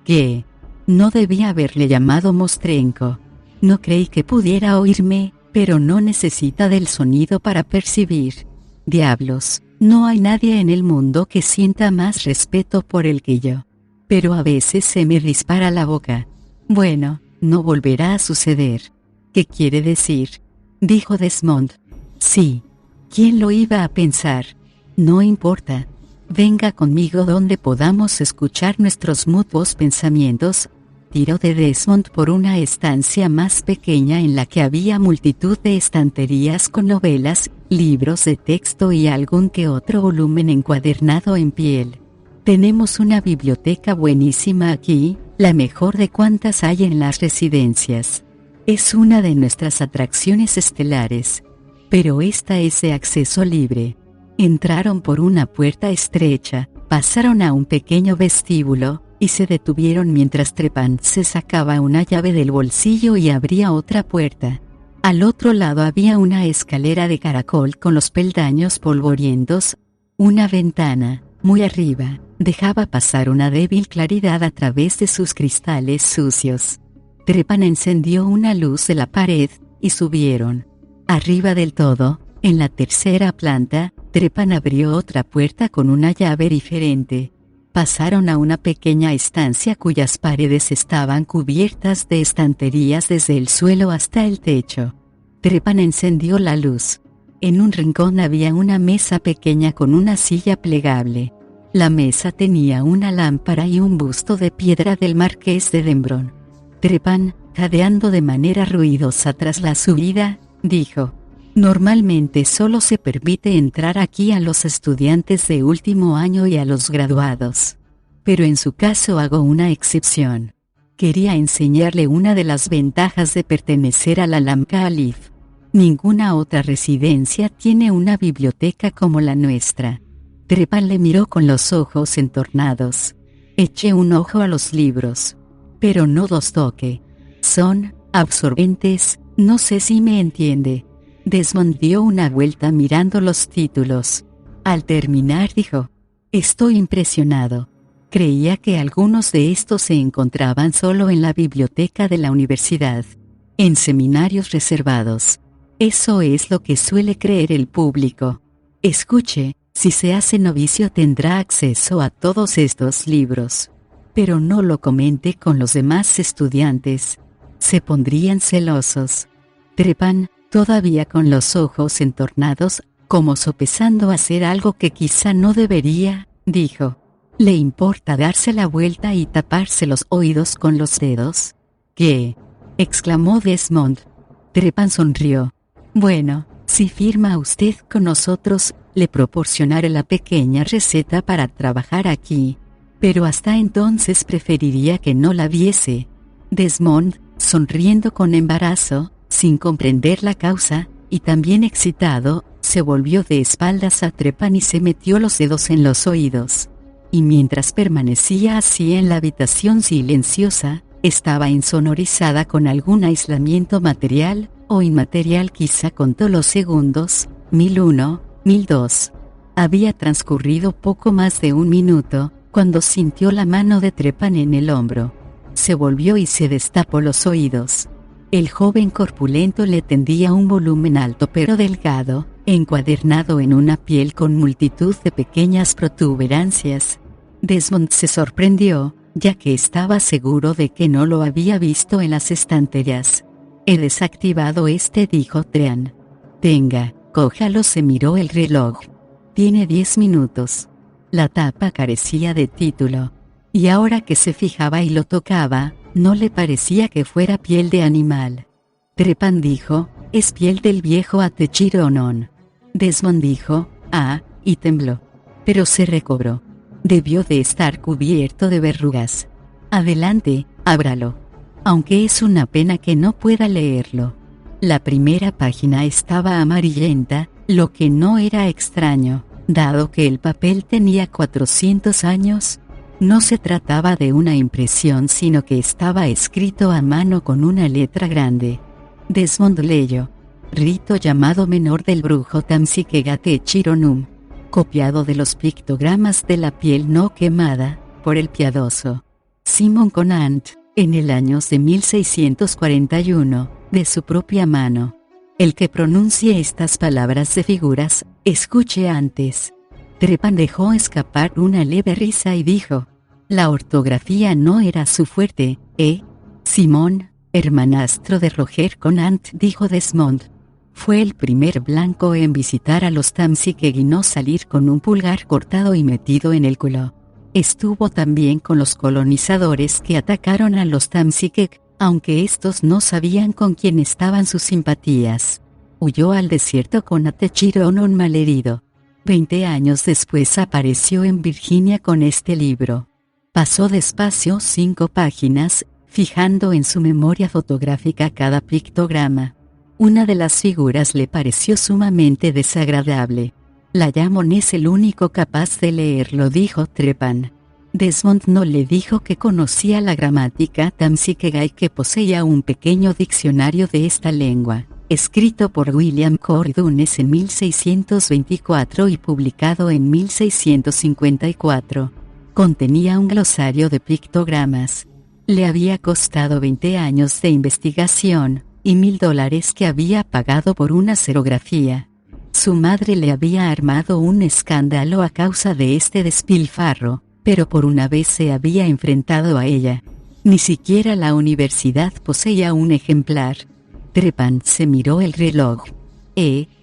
¿Qué? No debía haberle llamado Mostrenko. No creí que pudiera oírme, pero no necesita del sonido para percibir. Diablos, no hay nadie en el mundo que sienta más respeto por él que yo. Pero a veces se me dispara la boca. Bueno, no volverá a suceder. ¿Qué quiere decir? Dijo Desmond. Sí. ¿Quién lo iba a pensar? No importa. Venga conmigo donde podamos escuchar nuestros mutuos pensamientos. Tiró de Desmond por una estancia más pequeña en la que había multitud de estanterías con novelas, libros de texto y algún que otro volumen encuadernado en piel. Tenemos una biblioteca buenísima aquí, la mejor de cuantas hay en las residencias. Es una de nuestras atracciones estelares. Pero esta es de acceso libre. Entraron por una puerta estrecha, pasaron a un pequeño vestíbulo, y se detuvieron mientras Trepan se sacaba una llave del bolsillo y abría otra puerta. Al otro lado había una escalera de caracol con los peldaños polvorientos. Una ventana, muy arriba, dejaba pasar una débil claridad a través de sus cristales sucios. Trepan encendió una luz de la pared, y subieron. Arriba del todo, en la tercera planta, Trepan abrió otra puerta con una llave diferente. Pasaron a una pequeña estancia cuyas paredes estaban cubiertas de estanterías desde el suelo hasta el techo. Trepan encendió la luz. En un rincón había una mesa pequeña con una silla plegable. La mesa tenía una lámpara y un busto de piedra del marqués de Dembron. Trepan, jadeando de manera ruidosa tras la subida, dijo: Normalmente solo se permite entrar aquí a los estudiantes de último año y a los graduados. Pero en su caso hago una excepción. Quería enseñarle una de las ventajas de pertenecer a la Lamcalif. Ninguna otra residencia tiene una biblioteca como la nuestra. Trepan le miró con los ojos entornados. Eché un ojo a los libros. Pero no los toque. Son absorbentes, no sé si me entiende. Desmond dio una vuelta mirando los títulos. Al terminar dijo: Estoy impresionado. Creía que algunos de estos se encontraban solo en la biblioteca de la universidad, en seminarios reservados. Eso es lo que suele creer el público. Escuche, si se hace novicio tendrá acceso a todos estos libros. Pero no lo comente con los demás estudiantes. Se pondrían celosos. Trepan, todavía con los ojos entornados, como sopesando hacer algo que quizá no debería, dijo: ¿Le importa darse la vuelta y taparse los oídos con los dedos? ¿Qué? Exclamó Desmond. Trepan sonrió. Bueno, si firma usted con nosotros, le proporcionaré la pequeña receta para trabajar aquí. Pero hasta entonces preferiría que no la viese. Desmond, sonriendo con embarazo, sin comprender la causa, y también excitado, Se volvió de espaldas a Trepan y se metió los dedos en los oídos. Y mientras permanecía así en la habitación silenciosa, estaba insonorizada con algún aislamiento material o inmaterial. Quizá contó los segundos, 1001, 1002. Había transcurrido poco más de un minuto, cuando sintió la mano de Trepan en el hombro. Se volvió y se destapó los oídos. El joven corpulento le tendía un volumen alto pero delgado, encuadernado en una piel con multitud de pequeñas protuberancias. Desmond se sorprendió, ya que estaba seguro de que no lo había visto en las estanterías. «He desactivado este», dijo Trepan. «Tenga, cójalo». Se miró el reloj. «Tiene 10 minutos». La tapa carecía de título. Y ahora que se fijaba y lo tocaba, no le parecía que fuera piel de animal. Trepan dijo: «Es piel del viejo Atechiro Onon». Desmond dijo: «Ah», y tembló. Pero se recobró. Debió de estar cubierto de verrugas. «Adelante, ábralo. Aunque es una pena que no pueda leerlo». La primera página estaba amarillenta, lo que no era extraño, dado que el papel tenía 400 años. No se trataba de una impresión, sino que estaba escrito a mano con una letra grande. Desmond leyó: «Rito llamado menor del brujo Tamsikegate Chironum, copiado de los pictogramas de la piel no quemada, por el piadoso Simon Conant, en el año de 1641, de su propia mano. El que pronuncie estas palabras de figuras, escuche antes». Trepan dejó escapar una leve risa y dijo: «La ortografía no era su fuerte, ¿eh? Simón, hermanastro de Roger Conant», dijo Desmond. Fue el primer blanco en visitar a los Tamsikeg y no salir con un pulgar cortado y metido en el culo. Estuvo también con los colonizadores que atacaron a los Tamsikeg, aunque estos no sabían con quién estaban sus simpatías. Huyó al desierto con Atechiro Onon malherido. 20 años después apareció en Virginia con este libro. Pasó despacio 5 páginas, fijando en su memoria fotográfica cada pictograma. Una de las figuras le pareció sumamente desagradable. «La Llamon es el único capaz de leerlo», dijo Trepan. Desmond no le dijo que conocía la gramática Tamsikeg y que poseía un pequeño diccionario de esta lengua, escrito por William Cordunes en 1624 y publicado en 1654. Contenía un glosario de pictogramas. Le había costado 20 años de investigación, y $1000 que había pagado por una serografía. Su madre le había armado un escándalo a causa de este despilfarro, pero por una vez se había enfrentado a ella. Ni siquiera la universidad poseía un ejemplar. Trepan se miró el reloj.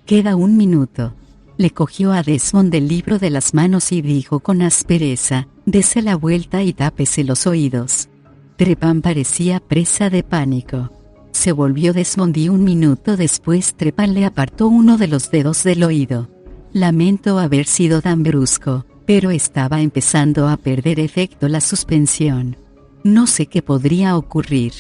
Queda 1 minuto. Le cogió a Desmond el libro de las manos y dijo con aspereza: «Dese la vuelta y tápese los oídos». Trepan parecía presa de pánico. Se volvió Desmond y 1 minuto después Trepan le apartó uno de los dedos del oído. «Lamento haber sido tan brusco, pero estaba empezando a perder efecto la suspensión. No sé qué podría ocurrir.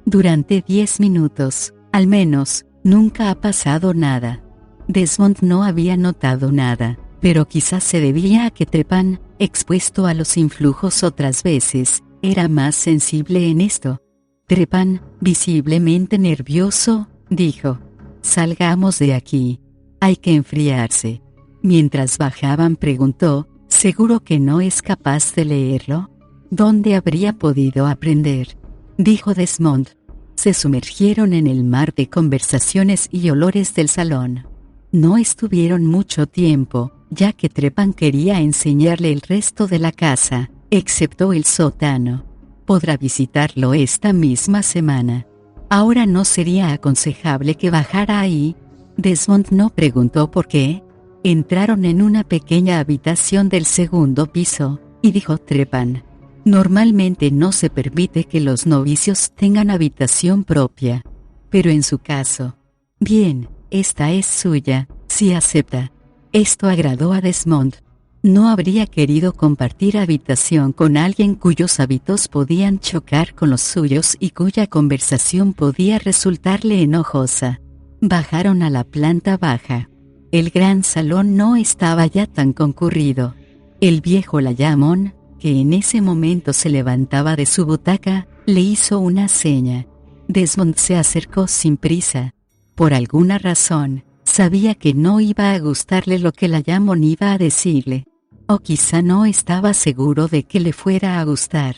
Durante 10 minutos, al menos, nunca ha pasado nada». Desmond no había notado nada, pero quizás se debía a que Trepan, expuesto a los influjos otras veces, era más sensible en esto. Trepan, visiblemente nervioso, dijo: «Salgamos de aquí. Hay que enfriarse». Mientras bajaban preguntó: «¿Seguro que no es capaz de leerlo? ¿Dónde habría podido aprender?», dijo Desmond. Se sumergieron en el mar de conversaciones y olores del salón. No estuvieron mucho tiempo, ya que Trepan quería enseñarle el resto de la casa, excepto el sótano. Podrá visitarlo esta misma semana. Ahora no sería aconsejable que bajara ahí. Desmond no preguntó por qué. Entraron en una pequeña habitación del segundo piso, y dijo Trepan: «Normalmente no se permite que los novicios tengan habitación propia. Pero en su caso, bien, esta es suya, si acepta». Esto agradó a Desmond. No habría querido compartir habitación con alguien cuyos hábitos podían chocar con los suyos y cuya conversación podía resultarle enojosa. Bajaron a la planta baja. El gran salón no estaba ya tan concurrido. El viejo Layamón, que en ese momento se levantaba de su butaca, le hizo una seña. Desmond se acercó sin prisa. Por alguna razón, sabía que no iba a gustarle lo que Layamón iba a decirle. O quizá no estaba seguro de que le fuera a gustar.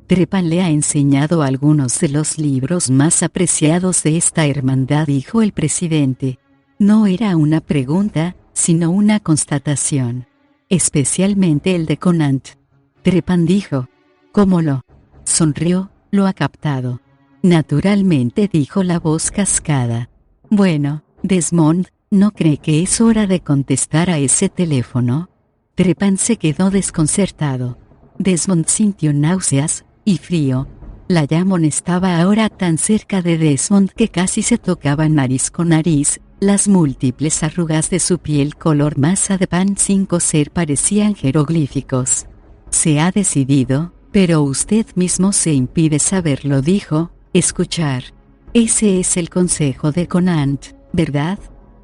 Trepan le ha enseñado algunos de los libros más apreciados de esta hermandad, dijo el presidente. No era una pregunta, sino una constatación. Especialmente el de Conant. Trepan dijo. ¿Cómo lo? Sonrió, lo ha captado. Naturalmente, dijo la voz cascada. Bueno, Desmond, ¿no cree que es hora de contestar a ese teléfono? Trepan se quedó desconcertado. Desmond sintió náuseas y frío. Layamón estaba ahora tan cerca de Desmond que casi se tocaban nariz con nariz. Las múltiples arrugas de su piel color masa de pan sin cocer parecían jeroglíficos. Se ha decidido, pero usted mismo se impide saberlo, dijo. Escuchar. Ese es el consejo de Conant, ¿verdad?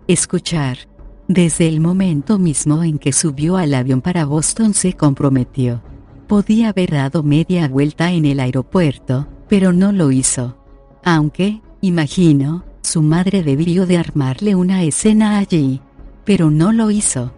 Escuchar. Desde el momento mismo en que subió al avión para Boston se comprometió. Podía haber dado media vuelta en el aeropuerto, pero no lo hizo. Aunque, imagino, su madre debió de armarle una escena allí. Pero no lo hizo.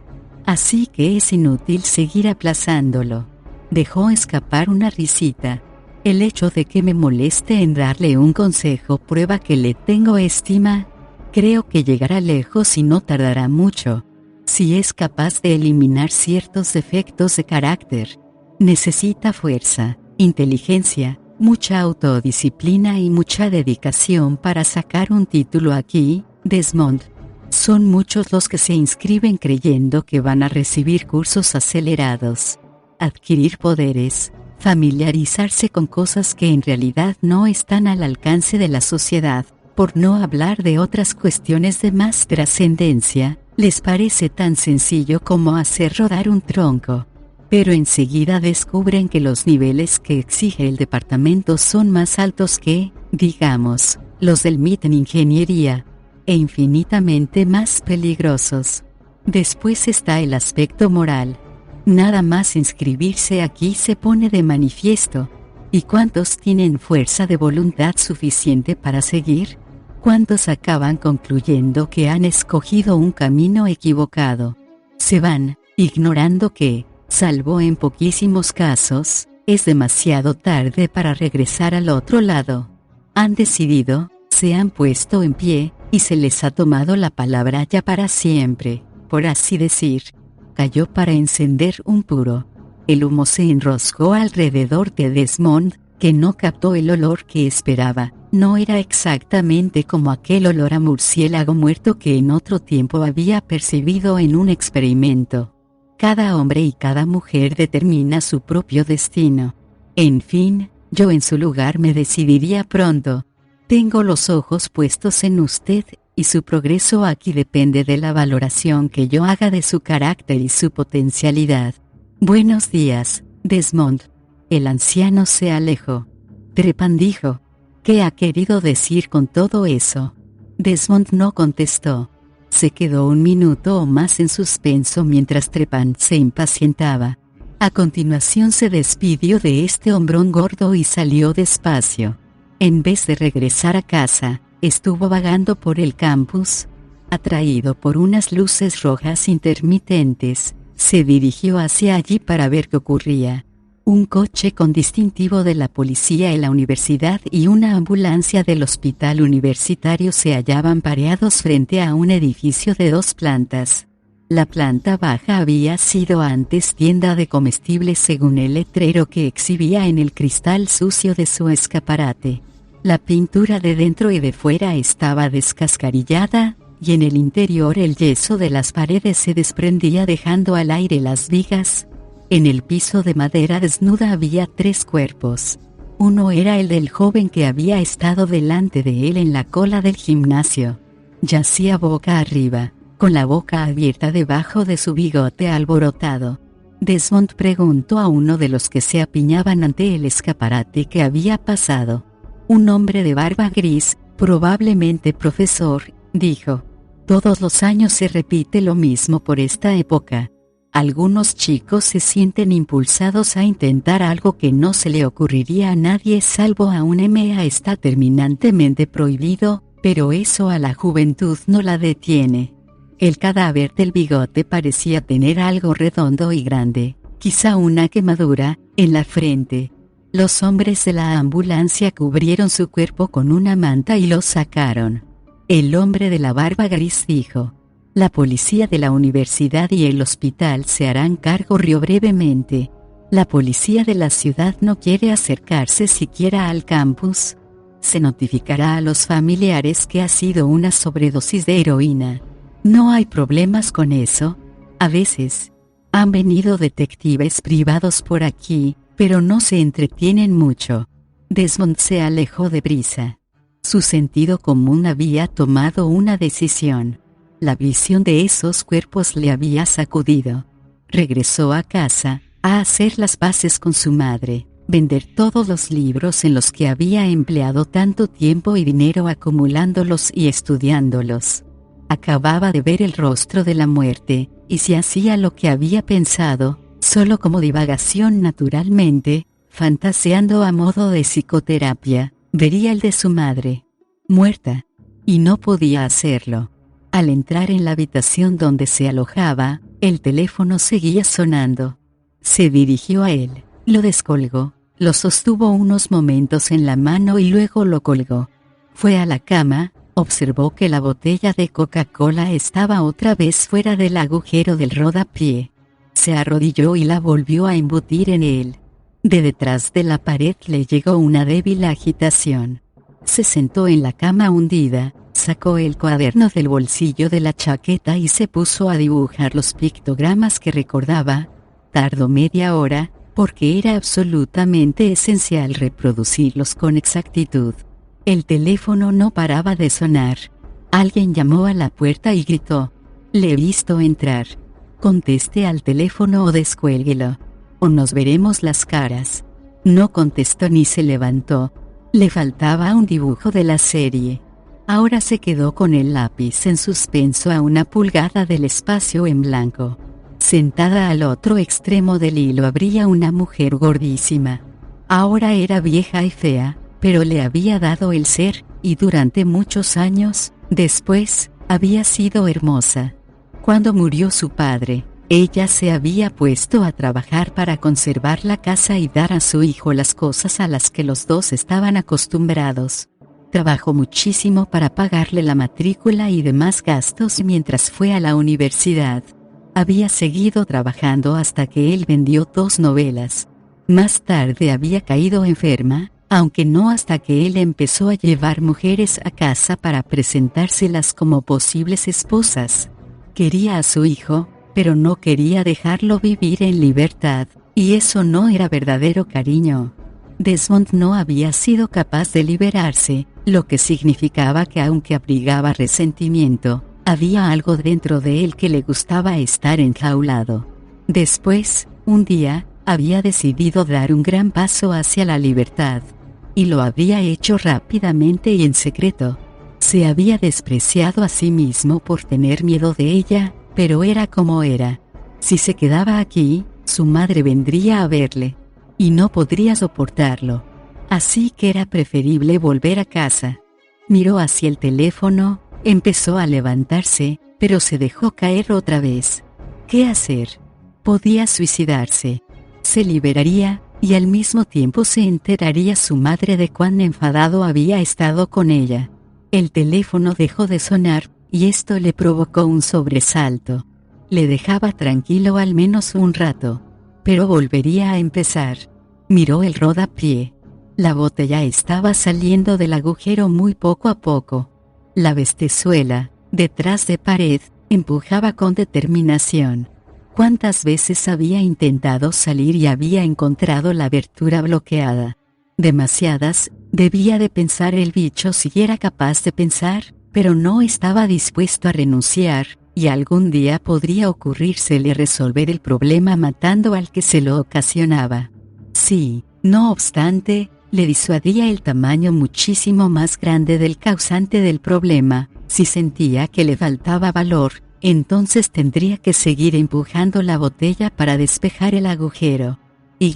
Así que es inútil seguir aplazándolo. Dejó escapar una risita. El hecho de que me moleste en darle un consejo prueba que le tengo estima. Creo que llegará lejos y no tardará mucho. Si es capaz de eliminar ciertos defectos de carácter. Necesita fuerza, inteligencia, mucha autodisciplina y mucha dedicación para sacar un título aquí, Desmond. Son muchos los que se inscriben creyendo que van a recibir cursos acelerados. Adquirir poderes. Familiarizarse con cosas que en realidad no están al alcance de la sociedad, por no hablar de otras cuestiones de más trascendencia, les parece tan sencillo como hacer rodar un tronco. Pero enseguida descubren que los niveles que exige el departamento son más altos que, digamos, los del MIT en ingeniería, e infinitamente más peligrosos. Después está el aspecto moral. Nada más inscribirse aquí se pone de manifiesto. ¿Y cuántos tienen fuerza de voluntad suficiente para seguir? ¿Cuántos acaban concluyendo que han escogido un camino equivocado? Se van, ignorando que, salvo en poquísimos casos, es demasiado tarde para regresar al otro lado. Han decidido, se han puesto en pie, y se les ha tomado la palabra ya para siempre, por así decir. Cayó para encender un puro. El humo se enroscó alrededor de Desmond, que no captó el olor que esperaba. No era exactamente como aquel olor a murciélago muerto que en otro tiempo había percibido en un experimento. Cada hombre y cada mujer determina su propio destino. En fin, yo en su lugar me decidiría pronto. Tengo los ojos puestos en usted, y su progreso aquí depende de la valoración que yo haga de su carácter y su potencialidad. Buenos días, Desmond. El anciano se alejó. Trepan dijo. ¿Qué ha querido decir con todo eso? Desmond no contestó. Se quedó un minuto o más en suspenso mientras Trepan se impacientaba. A continuación se despidió de este hombrón gordo y salió despacio. En vez de regresar a casa, estuvo vagando por el campus. Atraído por unas luces rojas intermitentes, se dirigió hacia allí para ver qué ocurría. Un coche con distintivo de la policía en la universidad y una ambulancia del hospital universitario se hallaban pareados frente a un edificio de 2 plantas. La planta baja había sido antes tienda de comestibles según el letrero que exhibía en el cristal sucio de su escaparate. La pintura de dentro y de fuera estaba descascarillada, y en el interior el yeso de las paredes se desprendía dejando al aire las vigas. En el piso de madera desnuda había 3 cuerpos. Uno era el del joven que había estado delante de él en la cola del gimnasio. Yacía boca arriba, con la boca abierta debajo de su bigote alborotado. Desmond preguntó a uno de los que se apiñaban ante el escaparate qué había pasado. Un hombre de barba gris, probablemente profesor, dijo. Todos los años se repite lo mismo por esta época. Algunos chicos se sienten impulsados a intentar algo que no se le ocurriría a nadie salvo a un MA. Está terminantemente prohibido, pero eso a la juventud no la detiene. El cadáver del bigote parecía tener algo redondo y grande, quizá una quemadura, en la frente. Los hombres de la ambulancia cubrieron su cuerpo con una manta y lo sacaron. El hombre de la barba gris dijo: la policía de la universidad y el hospital se harán cargo. Rió brevemente. La policía de la ciudad no quiere acercarse siquiera al campus. Se notificará a los familiares que ha sido una sobredosis de heroína. No hay problemas con eso. A veces han venido detectives privados por aquí, pero no se entretienen mucho. Desmond se alejó deprisa. Su sentido común había tomado una decisión. La visión de esos cuerpos le había sacudido. Regresó a casa, a hacer las paces con su madre, vender todos los libros en los que había empleado tanto tiempo y dinero acumulándolos y estudiándolos. Acababa de ver el rostro de la muerte, y si hacía lo que había pensado, solo como divagación naturalmente, fantaseando a modo de psicoterapia, vería el de su madre, muerta, y no podía hacerlo. Al entrar en la habitación donde se alojaba, el teléfono seguía sonando. Se dirigió a él, lo descolgó, lo sostuvo unos momentos en la mano y luego lo colgó. Fue a la cama, observó que la botella de Coca-Cola estaba otra vez fuera del agujero del rodapié. Se arrodilló y la volvió a embutir en él. De detrás de la pared le llegó una débil agitación. Se sentó en la cama hundida, sacó el cuaderno del bolsillo de la chaqueta y se puso a dibujar los pictogramas que recordaba. Tardó media hora, porque era absolutamente esencial reproducirlos con exactitud. El teléfono no paraba de sonar. Alguien llamó a la puerta y gritó: «Le he visto entrar. Conteste al teléfono o descuélguelo, o nos veremos las caras». No contestó ni se levantó. Le faltaba un dibujo de la serie. Ahora se quedó con el lápiz en suspenso a 1 pulgada del espacio en blanco. Sentada al otro extremo del hilo habría una mujer gordísima. Ahora era vieja y fea, pero le había dado el ser, y durante muchos años, después, había sido hermosa. Cuando murió su padre, ella se había puesto a trabajar para conservar la casa y dar a su hijo las cosas a las que los dos estaban acostumbrados. Trabajó muchísimo para pagarle la matrícula y demás gastos mientras fue a la universidad. Había seguido trabajando hasta que él vendió 2 novelas. Más tarde había caído enferma, aunque no hasta que él empezó a llevar mujeres a casa para presentárselas como posibles esposas. Quería a su hijo, pero no quería dejarlo vivir en libertad, y eso no era verdadero cariño. Desmond no había sido capaz de liberarse, lo que significaba que aunque abrigaba resentimiento, había algo dentro de él que le gustaba estar enjaulado. Después, un día, había decidido dar un gran paso hacia la libertad. Y lo había hecho rápidamente y en secreto. Se había despreciado a sí mismo por tener miedo de ella, pero era como era. Si se quedaba aquí, su madre vendría a verle. Y no podría soportarlo. Así que era preferible volver a casa. Miró hacia el teléfono, empezó a levantarse, pero se dejó caer otra vez. ¿Qué hacer? Podía suicidarse. Se liberaría, y al mismo tiempo se enteraría su madre de cuán enfadado había estado con ella. El teléfono dejó de sonar, y esto le provocó un sobresalto. Le dejaba tranquilo al menos un rato. Pero volvería a empezar. Miró el rodapié. La botella estaba saliendo del agujero muy poco a poco. La bestezuela, detrás de pared, empujaba con determinación. ¿Cuántas veces había intentado salir y había encontrado la abertura bloqueada? Demasiadas, debía de pensar el bicho si era capaz de pensar, pero no estaba dispuesto a renunciar, y algún día podría ocurrírsele resolver el problema matando al que se lo ocasionaba. Sí, no obstante, Le disuadía el tamaño muchísimo más grande del causante del problema. Si sentía que le faltaba valor, entonces tendría que seguir empujando la botella para despejar el agujero. Y.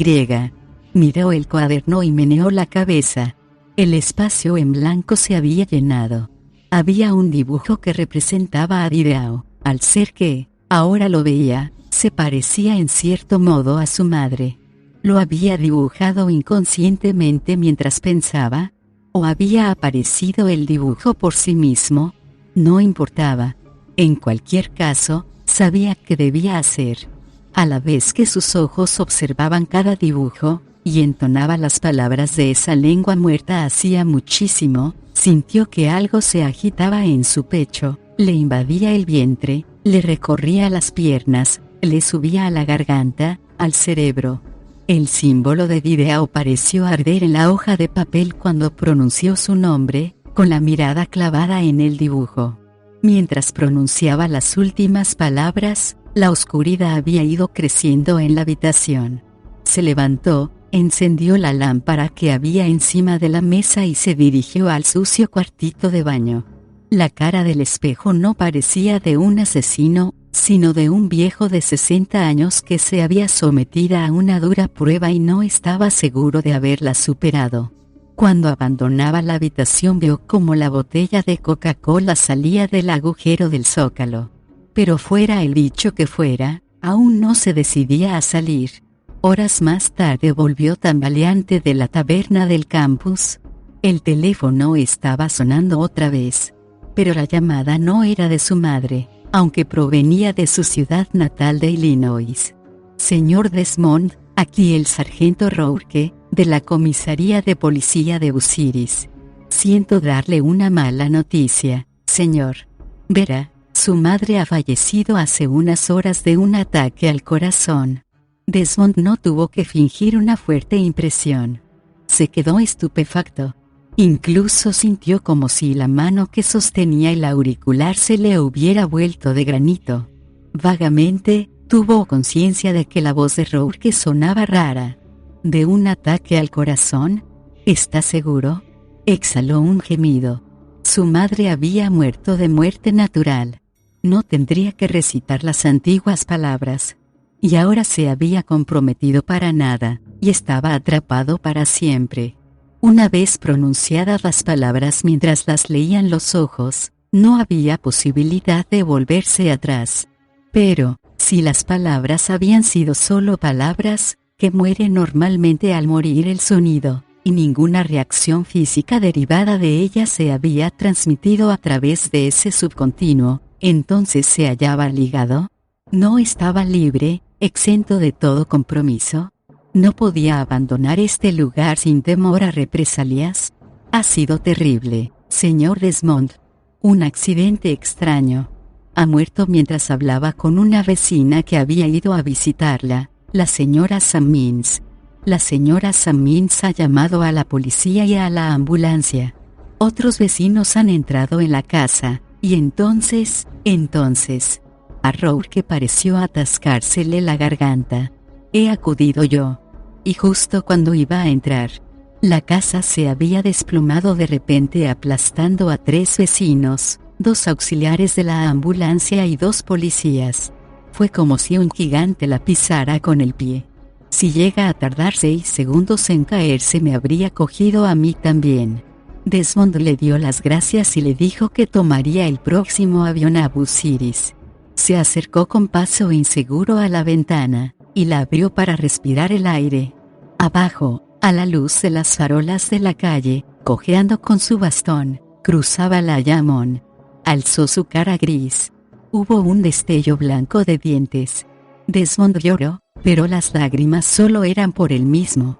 Miró el cuaderno y meneó la cabeza. El espacio en blanco se había llenado. Había un dibujo que representaba a Dideau. Al ser que, ahora lo veía, se parecía en cierto modo a su madre. ¿Lo había dibujado inconscientemente mientras pensaba? ¿O había aparecido el dibujo por sí mismo? No importaba. En cualquier caso, sabía qué debía hacer. A la vez que sus ojos observaban cada dibujo, y entonaba las palabras de esa lengua muerta hacía muchísimo, sintió que algo se agitaba en su pecho, le invadía el vientre, le recorría las piernas, le subía a la garganta, al cerebro. El símbolo de Dideau pareció arder en la hoja de papel cuando pronunció su nombre, con la mirada clavada en el dibujo. Mientras pronunciaba las últimas palabras, la oscuridad había ido creciendo en la habitación. Se levantó, encendió la lámpara que había encima de la mesa y se dirigió al sucio cuartito de baño. La cara del espejo no parecía de un asesino, sino de un viejo de 60 años que se había sometido a una dura prueba y no estaba seguro de haberla superado. Cuando abandonaba la habitación vio cómo la botella de Coca-Cola salía del agujero del zócalo. Pero fuera el bicho que fuera, aún no se decidía a salir. Horas más tarde volvió tambaleante de la taberna del campus. El teléfono estaba sonando otra vez. Pero la llamada no era de su madre, aunque provenía de su ciudad natal de Illinois. Señor Desmond, aquí el sargento Rourke, de la comisaría de policía de Bucyrus. Siento darle una mala noticia, señor. Verá, su madre ha fallecido hace unas horas de un ataque al corazón. Desmond no tuvo que fingir una fuerte impresión. Se quedó estupefacto. Incluso sintió como si la mano que sostenía el auricular se le hubiera vuelto de granito. Vagamente, tuvo conciencia de que la voz de Rourke sonaba rara. ¿De un ataque al corazón? ¿Está seguro? Exhaló un gemido. Su madre había muerto de muerte natural. No tendría que recitar las antiguas palabras. Y ahora se había comprometido para nada, y estaba atrapado para siempre. Una vez pronunciadas las palabras mientras las leían los ojos, no había posibilidad de volverse atrás. Pero, si las palabras habían sido solo palabras, que mueren normalmente al morir el sonido, y ninguna reacción física derivada de ellas se había transmitido a través de ese subcontinuo, entonces se hallaba ligado. No estaba libre, exento de todo compromiso. No podía abandonar este lugar sin temor a represalias. Ha sido terrible, señor Desmond. Un accidente extraño. Ha muerto mientras hablaba con una vecina que había ido a visitarla, la señora Sammins. La señora Sammins ha llamado a la policía y a la ambulancia. Otros vecinos han entrado en la casa, y entonces, a Rourke pareció atascársele la garganta. He acudido yo. Y justo cuando iba a entrar, la casa se había desplomado de repente aplastando a 3 vecinos, 2 auxiliares de la ambulancia y 2 policías. Fue como si un gigante la pisara con el pie. Si llega a tardar 6 segundos en caerse me habría cogido a mí también. Desmond le dio las gracias y le dijo que tomaría el próximo avión a Bucyrus. Se acercó con paso inseguro a la ventana, y la abrió para respirar el aire. Abajo, a la luz de las farolas de la calle, cojeando con su bastón, cruzaba la Llamón. Alzó su cara gris. Hubo un destello blanco de dientes. Desmond lloró, pero las lágrimas solo eran por él mismo.